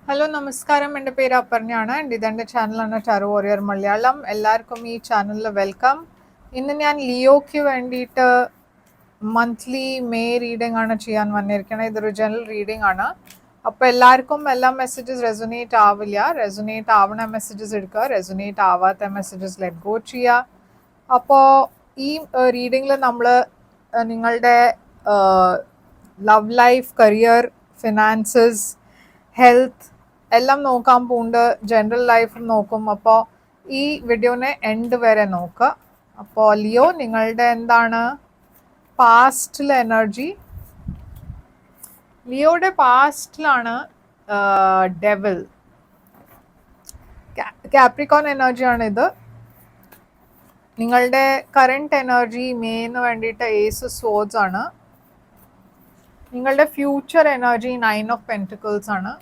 Hello നമസ്കാരം, എൻ്റെ പേര് അപർണയാണ് ആൻഡ് ഇതെൻ്റെ ചാനലാണ് ടാരോ വാരിയർ മലയാളം. എല്ലാവർക്കും ഈ ചാനലിൽ വെൽക്കം. ഇന്ന് ഞാൻ ലിയോയ്ക്ക് വേണ്ടിയിട്ട് മന്ത്ലി മെയ് റീഡിംഗ് ആണ് ചെയ്യാൻ വന്നിരിക്കുന്നത്. ഇതൊരു ജനറൽ റീഡിംഗ് ആണ്. അപ്പോൾ എല്ലാവർക്കും എല്ലാ മെസ്സേജസ് റെസൊനേറ്റ് ആവില്ല. റെസൊനേറ്റ് ആവണ മെസ്സേജസ് എടുക്കുക, റെസൊനേറ്റ് ആവാത്ത മെസ്സേജസ് ലെറ്റ് ഗോ ചെയ്യുക. അപ്പോൾ ഈ റീഡിങ്ങിൽ നമ്മൾ നിങ്ങളുടെ love life, career, finances, health എല്ലാം നോക്കാൻ പോകുന്നുണ്ട്. ജനറൽ ലൈഫ് നോക്കും. അപ്പോൾ ഈ വീഡിയോനെ എൻഡ് വരെ നോക്കുക. അപ്പോൾ ലിയോ, നിങ്ങളുടെ എന്താണ് പാസ്റ്റിലെ എനർജി? ലിയോയുടെ പാസ്റ്റിലാണ് ഡെവിൽ, കാപ്രിക്കോൺ എനർജിയാണ് ഇത്. നിങ്ങളുടെ കറണ്ട് എനർജി മെയ്ന് വേണ്ടിയിട്ട് ഏസ് സോഡ്സ് ആണ്. നിങ്ങളുടെ ഫ്യൂച്ചർ എനർജി 9 ഓഫ് പെൻറ്റിക്കിൾസ് ആണ്.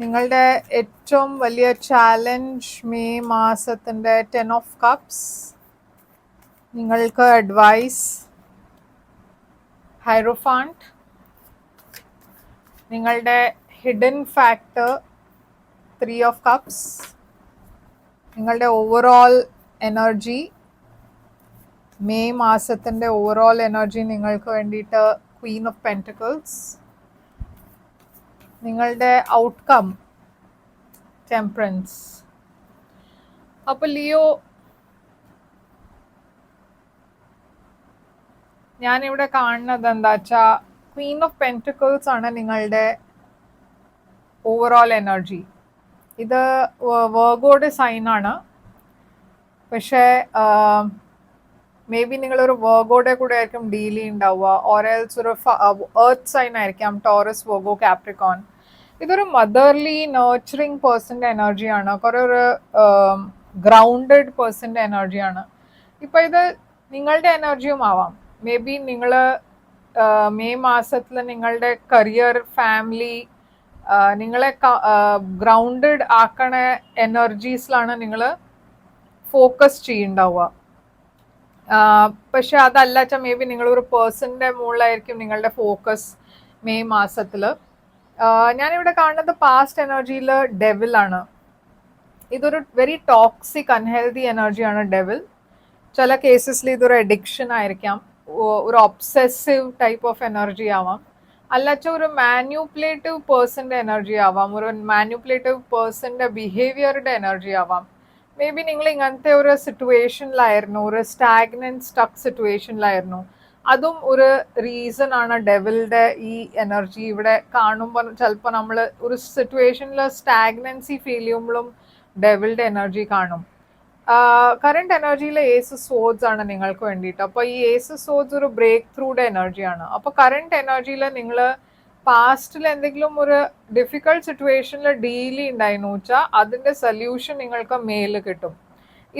നിങ്ങളുടെ ഏറ്റവും വലിയ ചാലഞ്ച് മെയ് മാസത്തിൻ്റെ 10 ഓഫ് കപ്സ്. നിങ്ങൾക്ക് അഡ്വൈസ് ഹൈറോഫാൻറ്റ്. നിങ്ങളുടെ ഹിഡൻ ഫാക്ടർ 3 ഓഫ് കപ്സ്. നിങ്ങളുടെ ഓവറോൾ എനർജി, മെയ് മാസത്തിൻ്റെ ഓവറോൾ എനർജി നിങ്ങൾക്ക് വേണ്ടിയിട്ട് ക്വീൻ ഓഫ് പെൻറ്റിക്കിൾസ്. നിങ്ങളുടെ ഔട്ട്കം ടെമ്പറൻസ്. അപ്പോൾ ലിയോ, ഞാനിവിടെ കാണുന്നത് എന്താ വെച്ചാൽ ക്വീൻ ഓഫ് പെൻറ്റിക്കിൾസ് ആണ് നിങ്ങളുടെ ഓവറോൾ എനർജി. ഇത് വെർഗോയുടെ സൈനാണ്. പക്ഷേ മേ ബി നിങ്ങളൊരു വെർഗോയുടെ കൂടെ ആയിരിക്കും ഡീൽ ചെയ്യുന്നുണ്ടാവുക, ഓറെൽസ് ഒരു എർത്ത് സൈൻ ആയിരിക്കാം, ടോറസ്, വെർഗോ, കാപ്രിക്കോൺ. ഇതൊരു മദർലി നേർച്ചറിങ് പേഴ്സൻ്റെ എനർജിയാണ്. കുറേ ഒരു ഗ്രൗണ്ടഡ് പേഴ്സൻ്റെ എനർജിയാണ്. ഇപ്പോൾ ഇത് നിങ്ങളുടെ എനർജിയും ആവാം. മേ ബി നിങ്ങൾ മെയ് മാസത്തിൽ നിങ്ങളുടെ കരിയർ, ഫാമിലി, നിങ്ങളെ ഗ്രൗണ്ടഡ് ആക്കണ എനർജീസിലാണ് നിങ്ങൾ ഫോക്കസ് ചെയ്യുന്നുണ്ടാവുക. പക്ഷെ അതല്ല വെച്ചാൽ മേ ബി നിങ്ങളൊരു പേഴ്സൻ്റെ മുകളിലായിരിക്കും നിങ്ങളുടെ ഫോക്കസ് മെയ് മാസത്തിൽ. ഞാനിവിടെ കാണുന്നത് പാസ്റ്റ് എനർജിയിൽ ഡെവിലാണ്. ഇതൊരു വെരി ടോക്സിക് അൺഹെൽത്തി എനർജിയാണ് ഡെവിൽ. ചില കേസസിൽ ഇതൊരു അഡിക്ഷൻ ആയിരിക്കാം, ഒരു ഒബ്സെസീവ് ടൈപ്പ് ഓഫ് എനർജി ആവാം, അല്ലച്ച ഒരു മാന്യൂപ്പുലേറ്റീവ് പേഴ്സൻ്റെ എനർജി ആവാം, ഒരു മാന്യൂപ്പുലേറ്റീവ് പേഴ്സൻ്റെ ബിഹേവിയറുടെ എനർജി ആവാം. മേ ബി നിങ്ങൾ ഇങ്ങനത്തെ ഒരു സിറ്റുവേഷനിലായിരുന്നു, ഒരു സ്റ്റാഗ്നൻറ്റ് സ്റ്റക്ക് സിറ്റുവേഷനിലായിരുന്നു. അതും ഒരു റീസൺ ആണ്. ഡെവിലിൻ്റെ ഈ എനർജി ഇവിടെ കാണുമ്പോൾ ചിലപ്പോൾ നമ്മൾ ഒരു സിറ്റുവേഷനിൽ സ്റ്റാഗ്നൻസി ഫീൽ ചെയ്യുമ്പോഴും ഡെവിലിൻ്റെ എനർജി കാണും. കറണ്ട് എനർജിയിൽ ഏസ് സോഡ്സ് ആണ് നിങ്ങൾക്ക് വേണ്ടിയിട്ട്. അപ്പോൾ ഈ ഏസ് സോഡ്സ് ഒരു ബ്രേക്ക് ത്രൂയുടെ എനർജിയാണ്. അപ്പോൾ കറണ്ട് എനർജിയിൽ നിങ്ങൾ പാസ്റ്റിൽ എന്തെങ്കിലും ഒരു ഡിഫിക്കൾട്ട് സിറ്റുവേഷനിൽ ഡീൽ ഉണ്ടായിരുന്നു വെച്ചാൽ അതിൻ്റെ സൊല്യൂഷൻ നിങ്ങൾക്ക് മെയിൽ കിട്ടും.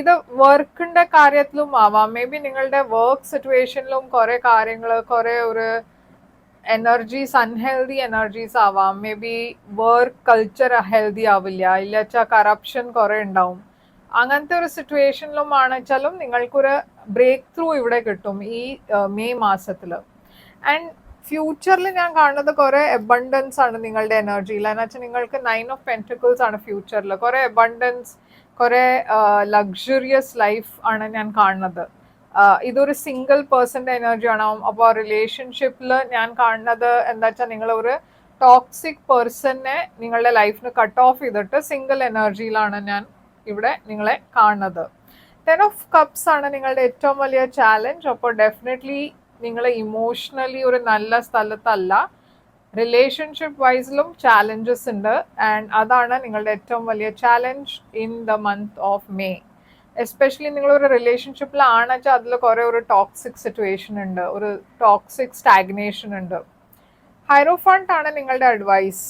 ഇത് വർക്കിൻ്റെ കാര്യത്തിലും ആവാം. മേ ബി നിങ്ങളുടെ വർക്ക് സിറ്റുവേഷനിലും കുറേ കാര്യങ്ങൾ, കുറേ ഒരു എനർജീസ്, അൺഹെൽതി എനർജീസ് ആവാം. May be work culture healthy ആവില്ല, ഇല്ലച്ചാൽ കറപ്ഷൻ കുറേ ഉണ്ടാവും. അങ്ങനത്തെ ഒരു സിറ്റുവേഷനിലും ആണെച്ചാലും നിങ്ങൾക്കൊരു ബ്രേക്ക് ത്രൂ ഇവിടെ കിട്ടും ഈ മെയ് മാസത്തിൽ. ആൻഡ് ഫ്യൂച്ചറിൽ ഞാൻ കാണുന്നത് കുറേ അബണ്ടൻസ് ആണ് നിങ്ങളുടെ എനർജിയിൽ. എന്ന് വെച്ചാൽ നിങ്ങൾക്ക് 9 ഓഫ് പെൻറ്റിക്കിൾസ് ആണ് ഫ്യൂച്ചറിൽ. കുറേ അബണ്ടൻസ്, കുറേ ലക്ഷറിയസ് ലൈഫ് ആണ് ഞാൻ കാണുന്നത്. ഇതൊരു സിംഗിൾ പേഴ്സൻ്റെ എനർജി ആണ്. അപ്പോൾ റിലേഷൻഷിപ്പിൽ ഞാൻ കാണുന്നത് എന്താ വെച്ചാൽ നിങ്ങളൊരു ടോക്സിക് പേഴ്സണെ നിങ്ങളുടെ ലൈഫിന് കട്ട് ഓഫ് ചെയ്തിട്ട് സിംഗിൾ എനർജിയിലാണ് ഞാൻ ഇവിടെ നിങ്ങളെ കാണുന്നത്. 10 ഓഫ് കപ്സ് ആണ് നിങ്ങളുടെ ഏറ്റവും വലിയ ചാലഞ്ച്. അപ്പോൾ ഡെഫിനറ്റ്ലി നിങ്ങൾ ഇമോഷണലി ഒരു നല്ല സ്ഥലത്തല്ല. റിലേഷൻഷിപ്പ് വൈസിലും ചാലഞ്ചസ് ഉണ്ട്. ആൻഡ് അതാണ് നിങ്ങളുടെ ഏറ്റവും വലിയ challenge in the month of May. Especially നിങ്ങളൊരു റിലേഷൻഷിപ്പിലാണെന്ന് വെച്ചാൽ അതിൽ കുറേ ഒരു ടോക്സിക് സിറ്റുവേഷൻ ഉണ്ട്, ഒരു ടോക്സിക് സ്റ്റാഗ്നേഷൻ ഉണ്ട്. ഹൈറോഫാൻറ്റ് ആണ് നിങ്ങളുടെ അഡ്വൈസ്.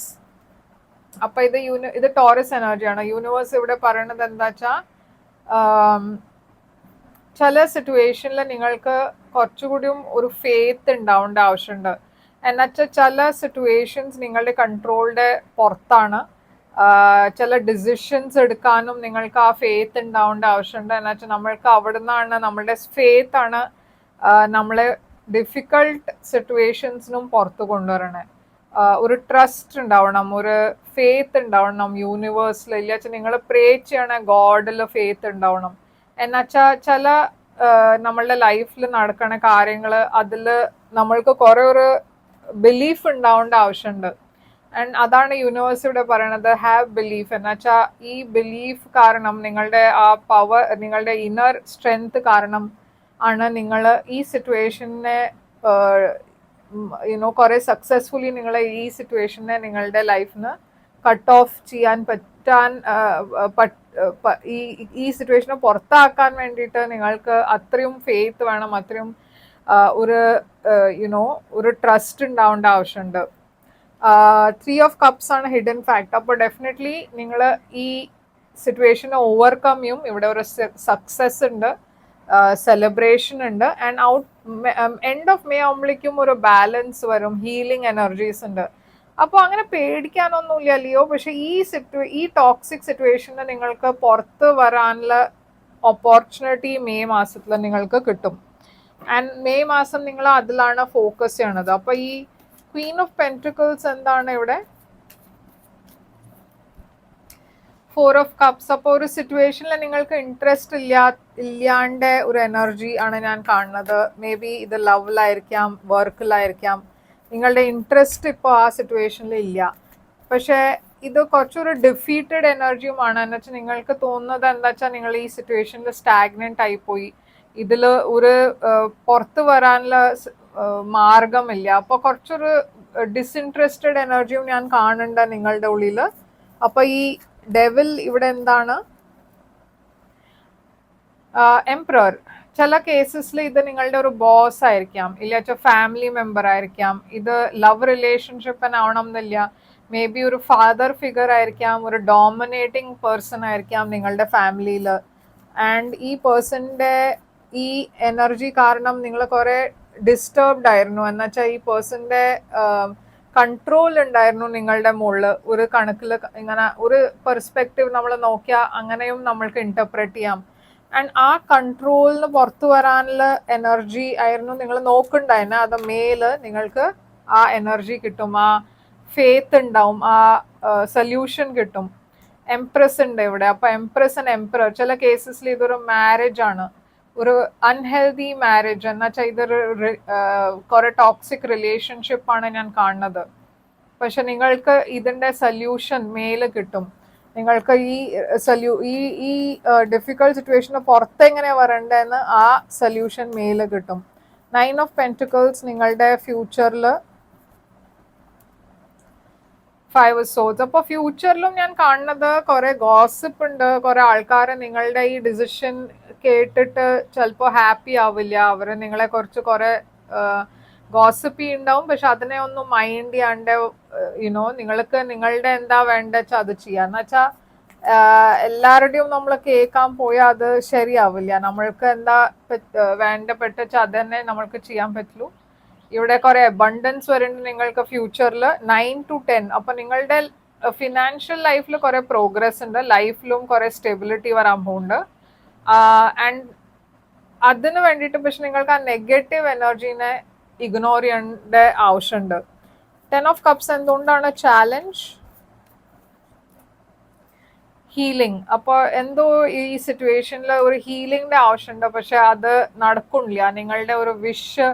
അപ്പോൾ ഇത് ടോറസ് എനർജിയാണ്. യൂണിവേഴ്സ് ഇവിടെ പറയണത് എന്താ വെച്ചാൽ ചില സിറ്റുവേഷനിൽ നിങ്ങൾക്ക് കുറച്ചുകൂടിയും ഒരു ഫെയ്ത്ത് ഉണ്ടാവേണ്ട ആവശ്യമുണ്ട്. എന്നുവെച്ചാൽ ചില സിറ്റുവേഷൻസ് നിങ്ങളുടെ കൺട്രോളിൻ്റെ പുറത്താണ്. ചില ഡിസിഷൻസ് എടുക്കാനും നിങ്ങൾക്ക് ആ ഫെയ്ത്ത് ഉണ്ടാവേണ്ട ആവശ്യമുണ്ട്. എന്നുവെച്ചാൽ നമ്മൾക്ക് അവിടെ നിന്നാണ്, നമ്മളുടെ ഫെയ്ത്ത് ആണ് നമ്മളെ ഡിഫിക്കൾട്ട് സിറ്റുവേഷൻസിനും പുറത്തു കൊണ്ടുവരണേ. ഒരു ട്രസ്റ്റ് ഉണ്ടാവണം, ഒരു ഫെയ്ത്ത് ഉണ്ടാവണം യൂണിവേഴ്സിൽ. ഇല്ലാച്ച നിങ്ങൾ പ്രേ ചെയ്യണ ഗോഡിൽ ഫെയ്ത്ത് ഉണ്ടാവണം. എന്നുവെച്ചാൽ ചില നമ്മളുടെ ലൈഫിൽ നടക്കണ കാര്യങ്ങൾ അതിൽ നമ്മൾക്ക് കുറെ ഒരു ബിലീഫ് ഉണ്ടാവേണ്ട ആവശ്യമുണ്ട്. ആൻഡ് അതാണ് യൂണിവേഴ്സ് ഇവിടെ പറയണത്, ഹാവ് ബിലീഫ്. എന്നുവെച്ചാൽ ഈ ബിലീഫ് കാരണം, നിങ്ങളുടെ ആ പവർ, നിങ്ങളുടെ ഇന്നർ സ്ട്രെങ്ത് കാരണം ആണ് നിങ്ങൾ ഈ സിറ്റുവേഷനെ കുറെ സക്സസ്ഫുള്ളി നിങ്ങൾ ഈ സിറ്റുവേഷനെ നിങ്ങളുടെ ലൈഫിന് കട്ട് ഓഫ് ചെയ്യാൻ പറ്റാൻ, ഈ സിറ്റുവേഷനെ പുറത്താക്കാൻ വേണ്ടിയിട്ട് നിങ്ങൾക്ക് അത്രയും ഫെയ്ത്ത് വേണം, അത്രയും ഒരു ഒരു ട്രസ്റ്റ് ഉണ്ടാവേണ്ട ആവശ്യമുണ്ട്. 3 ഓഫ് കപ്സ് ആണ് ഹിഡൻ ഫാക്ട്. അപ്പോൾ ഡെഫിനറ്റ്ലി നിങ്ങൾ ഈ സിറ്റുവേഷനെ ഓവർകം ചെയ്യും. ഇവിടെ ഒരു സക്സസ് ഉണ്ട്, സെലിബ്രേഷൻ ഉണ്ട്. ആൻഡ് എൻഡ് ഓഫ് മേ ആകുമ്പോഴേക്കും ഒരു ബാലൻസ് വരും, ഹീലിംഗ് എനർജീസ് ഉണ്ട്. അപ്പോൾ അങ്ങനെ പേടിക്കാനൊന്നുമില്ല ലിയോ. പക്ഷെ ഈ ടോക്സിക് സിറ്റുവേഷന് നിങ്ങൾക്ക് പുറത്ത് വരാനുള്ള ഓപ്പർച്യൂണിറ്റി മെയ് മാസത്തിൽ നിങ്ങൾക്ക് കിട്ടും. ആൻഡ് മെയ് മാസം നിങ്ങൾ അതിലാണ് ഫോക്കസ് ചെയ്യണത്. അപ്പോൾ ഈ ക്വീൻ ഓഫ് പെന്റിക്കിൾസ് എന്താണ് ഇവിടെ? 4 ഓഫ് കപ്സ്. അപ്പോൾ ഒരു സിറ്റുവേഷനിൽ നിങ്ങൾക്ക് ഇൻട്രസ്റ്റ് ഇല്ലാണ്ട് ഒരു എനർജി ആണ് ഞാൻ കാണുന്നത്. മേ ബി ഇത് ലവിലായിരിക്കാം, വർക്കിലായിരിക്കാം. നിങ്ങളുടെ ഇൻട്രസ്റ്റ് ഇപ്പോൾ ആ സിറ്റുവേഷനിൽ ഇല്ല. പക്ഷേ ഇത് കുറച്ചൊരു ഡിഫീറ്റഡ് എനർജിയുമാണ്. എന്ന് വെച്ചാൽ നിങ്ങൾക്ക് തോന്നുന്നത് എന്താ വെച്ചാൽ നിങ്ങൾ ഈ സിറ്റുവേഷനിൽ സ്റ്റാഗ്നന്റ് ആയിപ്പോയി, ഇതിൽ ഒരു പുറത്ത് വരാനുള്ള മാർഗമില്ല. അപ്പോൾ കുറച്ചൊരു ഡിസ്ഇൻട്രസ്റ്റഡ് എനർജിയും ഞാൻ കാണുന്നുണ്ട് നിങ്ങളുടെ ഉള്ളിൽ. അപ്പോൾ ഈ ഡെവിൽ ഇവിടെ എന്താണ്? എംപറർ. ചില കേസസിൽ ഇത് നിങ്ങളുടെ ഒരു ബോസ് ആയിരിക്കാം, ഇല്ലാച്ച ഫാമിലി മെമ്പർ ആയിരിക്കാം. ഇത് ലവ് റിലേഷൻഷിപ്പിനാവണം എന്നില്ല. മേ ബി ഒരു ഫാദർ ഫിഗർ ആയിരിക്കാം, ഒരു ഡോമിനേറ്റിംഗ് പേഴ്സൺ ആയിരിക്കാം നിങ്ങളുടെ ഫാമിലിയിൽ. ആൻഡ് ഈ പേഴ്സണിൻ്റെ ഈ എനർജി കാരണം നിങ്ങൾ കുറെ ഡിസ്റ്റർബ്ഡ് ആയിരുന്നു. എന്നുവെച്ചാൽ ഈ പേഴ്സണിൻ്റെ കൺട്രോൾ ഉണ്ടായിരുന്നു നിങ്ങളുടെ മുകളിൽ. ഒരു കണക്കിൽ ഇങ്ങനെ ഒരു പെർസ്പെക്റ്റീവ് നമ്മൾ നോക്കിയാൽ അങ്ങനെയും നമ്മൾക്ക് ഇന്റർപ്രറ്റ് ചെയ്യാം. ആൻഡ് ആ കൺട്രോളിന് പുറത്തു വരാനുള്ള എനർജി ആയിരുന്നു നിങ്ങൾ നോക്കുന്നുണ്ടായിരുന്നെ. അത് മേല് നിങ്ങൾക്ക് ആ എനർജി കിട്ടും, ആ ഫെയ്ത്ത് ഉണ്ടാവും, ആ സൊല്യൂഷൻ കിട്ടും. എംപ്രസ് ഉണ്ട് ഇവിടെ. അപ്പൊ എംപ്രസ് ആൻഡ് എംപറർ. ചില കേസസിൽ ഇതൊരു മാരേജ് ആണ്, ഒരു അൺഹെൽതി മാരേജ്. എന്നുവെച്ചാൽ ഇതൊരു കുറെ ടോക്സിക് റിലേഷൻഷിപ്പ് ആണ് ഞാൻ കാണുന്നത്. പക്ഷെ നിങ്ങൾക്ക് ഇതിന്റെ സൊല്യൂഷൻ മേല് കിട്ടും. നിങ്ങൾക്ക് ഈ ഡിഫിക്കൽട്ട് സിറ്റുവേഷന് പുറത്തെങ്ങനെ വരണ്ടെന്ന് ആ സൊല്യൂഷൻ മേല് കിട്ടും. 9 ഓഫ് പെന്റിക്കിൾസ് നിങ്ങളുടെ ഫ്യൂച്ചറിൽ 5 ഓഫ് സോർഡ്സ്. അപ്പോൾ ഫ്യൂച്ചറിലും ഞാൻ കാണുന്നത് കുറെ ഗോസിപ്പ് ഉണ്ട്. കുറെ ആൾക്കാരെ നിങ്ങളുടെ ഈ ഡിസിഷൻ കേട്ടിട്ട് ചിലപ്പോൾ ഹാപ്പി ആവില്ല. അവർ നിങ്ങളെ കുറിച്ച് കുറെ ഗോസിപ്പി ഉണ്ടാവും. പക്ഷെ അതിനെ ഒന്നും മൈൻഡ് ചെയ്യാണ്ട് നിങ്ങൾക്ക് നിങ്ങളുടെ എന്താ വേണ്ട വെച്ചാൽ അത് ചെയ്യാം. എന്ന് വെച്ചാൽ എല്ലാവരുടെയും നമ്മൾ കേൾക്കാൻ പോയാൽ അത് ശരിയാവില്ല. നമ്മൾക്ക് എന്താ വേണ്ടപ്പെട്ട വെച്ചാൽ അത് തന്നെ നമ്മൾക്ക് ചെയ്യാൻ പറ്റുള്ളൂ. ഇവിടെ കുറെ അബണ്ടൻസ് വരുന്നുണ്ട് നിങ്ങൾക്ക് ഫ്യൂച്ചറിൽ. 9 to 10. അപ്പൊ നിങ്ങളുടെ ഫിനാൻഷ്യൽ ലൈഫിൽ കുറെ പ്രോഗ്രസ് ഉണ്ട്, ലൈഫിലും കുറെ സ്റ്റെബിലിറ്റി വരാൻ പോകുന്നുണ്ട്. ആൻഡ് അതിന് വേണ്ടിയിട്ട് പക്ഷെ നിങ്ങൾക്ക് ആ നെഗറ്റീവ് എനർജീനെ ഇഗ്നോർ ചെയ്യേണ്ട ആവശ്യമുണ്ട്. 10 ഓഫ് കപ്സ് എന്തുകൊണ്ടാണ് ചാലഞ്ച്? ഹീലിംഗ്. അപ്പോൾ എന്തോ ഈ സിറ്റുവേഷനിൽ ഒരു ഹീലിംഗിന്റെ ആവശ്യമുണ്ട്. പക്ഷെ അത് നടക്കുന്നില്ല. നിങ്ങളുടെ ഒരു വിഷ്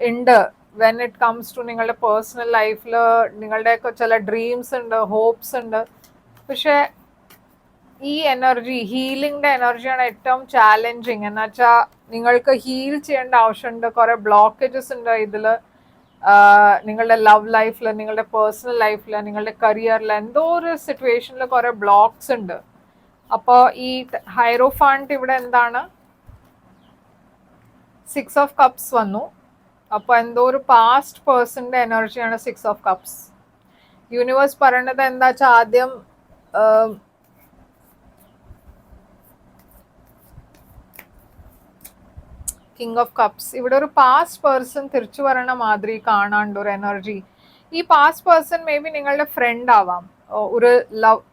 ഉണ്ട് വെൻ ഇറ്റ് കംസ് ടു നിങ്ങളുടെ പേഴ്സണൽ ലൈഫിൽ. നിങ്ങളുടെയൊക്കെ ചില ഡ്രീംസ് ഉണ്ട്, ഹോപ്സ് ഉണ്ട്. പക്ഷെ ഈ എനർജി, ഹീലിംഗിന്റെ എനർജിയാണ് ഏറ്റവും ചാലഞ്ചിങ്. എന്ന് വെച്ചാൽ നിങ്ങൾക്ക് ഹീൽ ചെയ്യേണ്ട ആവശ്യമുണ്ട്. കുറെ ബ്ലോക്കേജസ് ഉണ്ട് ഇതിൽ. നിങ്ങളുടെ ലവ് ലൈഫിൽ, നിങ്ങളുടെ പേഴ്സണൽ ലൈഫിൽ, നിങ്ങളുടെ കരിയറിൽ എന്തോ ഒരു സിറ്റുവേഷനിൽ കുറെ ബ്ലോക്സ് ഉണ്ട്. അപ്പോൾ ഈ ഹൈറോഫാണ്ട് ഇവിടെ എന്താണ്? 6 ഓഫ് കപ്സ് വന്നു. അപ്പോൾ എന്തോ ഒരു പാസ്റ്റ് പേഴ്സണിന്റെ എനർജിയാണ് 6 ഓഫ് കപ്സ്. യൂണിവേഴ്സ് പറയണത് എന്താ വെച്ചാൽ ആദ്യം കിങ് ഓഫ് കപ്സ്. ഇവിടെ ഒരു പാസ്റ്റ് പേഴ്സൺ തിരിച്ചു വരണ മാതിരി കാണാണ്ട് ഒരു എനർജി. ഈ പാസ്റ്റ് പേഴ്സൺ മേ ബി നിങ്ങളുടെ ഫ്രണ്ട് ആവാം, ഒരു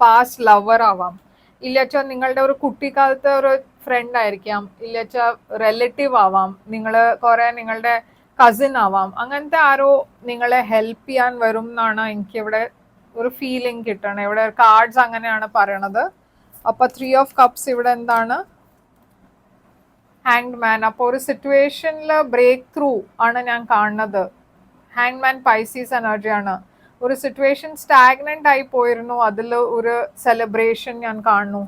പാസ്റ്റ് ലവർ ആവാം, ഇല്ലച്ച നിങ്ങളുടെ ഒരു കുട്ടിക്കാലത്തെ ഒരു ഫ്രണ്ട് ആയിരിക്കാം, ഇല്ലച്ച റിലേറ്റീവ് ആവാം. നിങ്ങൾ കുറെ നിങ്ങളുടെ കസിൻ ആവാം, അങ്ങനത്തെ ആരോ നിങ്ങളെ ഹെൽപ്പ് ചെയ്യാൻ വരും എന്നാണ് എനിക്കിവിടെ ഒരു ഫീലിംഗ് കിട്ടണം. ഇവിടെ കാർഡ്സ് അങ്ങനെയാണ് പറയണത്. അപ്പൊ 3 ഓഫ് കപ്സ് ഇവിടെ എന്താണ്? Hanged man. അപ്പോൾ ഒരു സിറ്റുവേഷനിൽ ബ്രേക്ക് ത്രൂ ആണ് ഞാൻ കാണുന്നത്. ഹാങ് മാൻ പൈസീസ് എനർജിയാണ്. ഒരു സിറ്റുവേഷൻ സ്റ്റാഗ്നന്റ് ആയി പോയിരുന്നു, അതിൽ ഒരു സെലിബ്രേഷൻ ഞാൻ കാണുന്നു.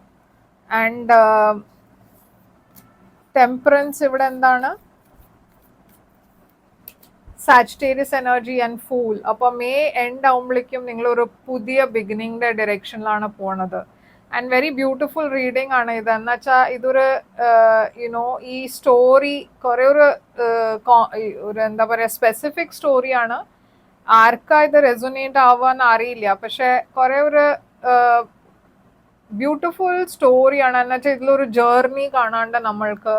ആൻഡ് ടെമ്പറൻസ് ഇവിടെ എന്താണ്? Sagittarius energy and fool. അപ്പോൾ മെയ് എൻഡ് ആവുമ്പോഴേക്കും നിങ്ങളൊരു പുതിയ ബിഗിനിങ്ങിന്റെ ഡയറക്ഷനിലാണ് പോണത്. ആൻഡ് വെരി ബ്യൂട്ടിഫുൾ റീഡിംഗ് ആണ് ഇത്. എന്ന് വെച്ചാൽ ഇതൊരു യുനോ ഈ സ്റ്റോറി കുറെ ഒരു എന്താ പറയുക സ്പെസിഫിക് സ്റ്റോറിയാണ്. ആർക്കാ ഇത് റെസൊനേറ്റ് ആവാന്ന് അറിയില്ല, പക്ഷെ കുറെ ഒരു ബ്യൂട്ടിഫുൾ സ്റ്റോറിയാണ്. എന്ന് വെച്ചാൽ ഇതിലൊരു ജേർണി കാണാണ്ട് നമ്മൾക്ക്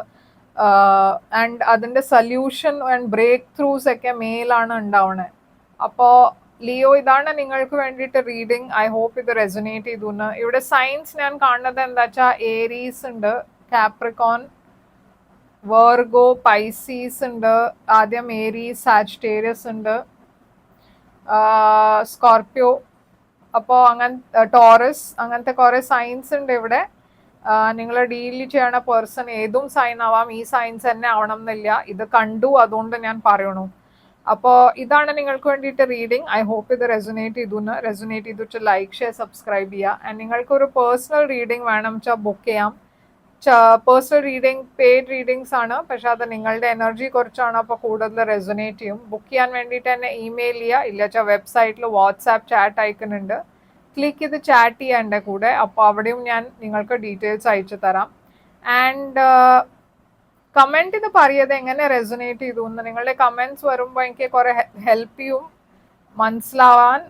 ആൻഡ് അതിന്റെ സൊല്യൂഷൻ ആൻഡ് ബ്രേക്ക് ത്രൂസ് ഒക്കെ മേലാണ് ഉണ്ടാവണേ. അപ്പോൾ ലിയോ, ഇതാണ് നിങ്ങൾക്ക് വേണ്ടിയിട്ട് റീഡിങ്. ഐ ഹോപ്പ് ഇത് റെസൊനേറ്റ് ചെയ്തു. ഇവിടെ സൈൻസ് ഞാൻ കാണുന്നത് എന്താ വെച്ചാൽ ഏരീസ് ഉണ്ട്, കാപ്രിക്കോൺ, വെർഗോ, പൈസീസ് ഉണ്ട്, ആദ്യം ഏരീസ്, സാജിറ്റേറിയസ് ഉണ്ട്, സ്കോർപ്പിയോ, അപ്പോൾ അങ്ങനെ ടോറസ്, അങ്ങനത്തെ കുറെ സൈൻസ് ഉണ്ട് ഇവിടെ. നിങ്ങൾ ഡീൽ ചെയ്യണ പേഴ്സൺ ഏതും സൈൻ ആവാം, ഈ സൈൻസ് തന്നെ ആവണം എന്നില്ല. ഇത് കണ്ടു അതുകൊണ്ട് ഞാൻ പറയണു. അപ്പോൾ ഇതാണ് നിങ്ങൾക്ക് വേണ്ടിയിട്ട് റീഡിങ്. ഐ ഹോപ്പ് ഇത് റെസൊനേറ്റ് ചെയ്തിട്ട് ലൈക്ക്, ഷെയർ, സബ്സ്ക്രൈബ് ചെയ്യുക. ആൻഡ് നിങ്ങൾക്കൊരു പേഴ്സണൽ റീഡിങ് വേണം വെച്ചാൽ ബുക്ക് ചെയ്യാം. പേഴ്സണൽ റീഡിങ് പെയ്ഡ് റീഡിങ്സ് ആണ്, പക്ഷെ അത് നിങ്ങളുടെ എനർജി കുറച്ചാണ്, അപ്പോൾ കൂടുതൽ റെസൊനേറ്റ് ചെയ്യും. ബുക്ക് ചെയ്യാൻ വേണ്ടിയിട്ട് തന്നെ ഇമെയിൽ ചെയ്യുക, ഇല്ല വെച്ചാൽ വെബ്സൈറ്റിൽ വാട്സാപ്പ് ചാറ്റ് ഐക്കൺ ഉണ്ട്, ക്ലിക്ക് ചെയ്ത് ചാറ്റ് ചെയ്യുക എൻ്റെ കൂടെ. അപ്പോൾ അവിടെയും ഞാൻ നിങ്ങൾക്ക് ഡീറ്റെയിൽസ് അയച്ചു തരാം. ആൻഡ് കമൻറ്റ് ചെയ്ത് പറയത് എങ്ങനെ റെസൊനേറ്റ് ചെയ്തു എന്ന്. നിങ്ങളുടെ കമൻറ്റ്സ് വരുമ്പോൾ എനിക്ക് കുറേ ഹെൽപ്പ് ചെയ്യും മനസ്സിലാവാൻ,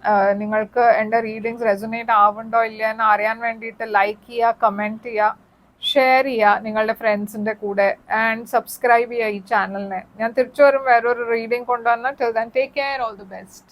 നിങ്ങൾക്ക് എൻ്റെ റീഡിങ്സ് റെസൊനേറ്റ് ആവുന്നുണ്ടോ ഇല്ല എന്ന് അറിയാൻ വേണ്ടിയിട്ട്. ലൈക്ക് ചെയ്യുക, കമൻറ്റ് ചെയ്യുക, ഷെയർ ചെയ്യുക നിങ്ങളുടെ ഫ്രണ്ട്സിൻ്റെ കൂടെ, ആൻഡ് സബ്സ്ക്രൈബ് ചെയ്യുക ഈ ചാനലിനെ. ഞാൻ തിരിച്ചു വരും വേറൊരു റീഡിങ് കൊണ്ടുവന്നാൽ. Till then take care, all the best.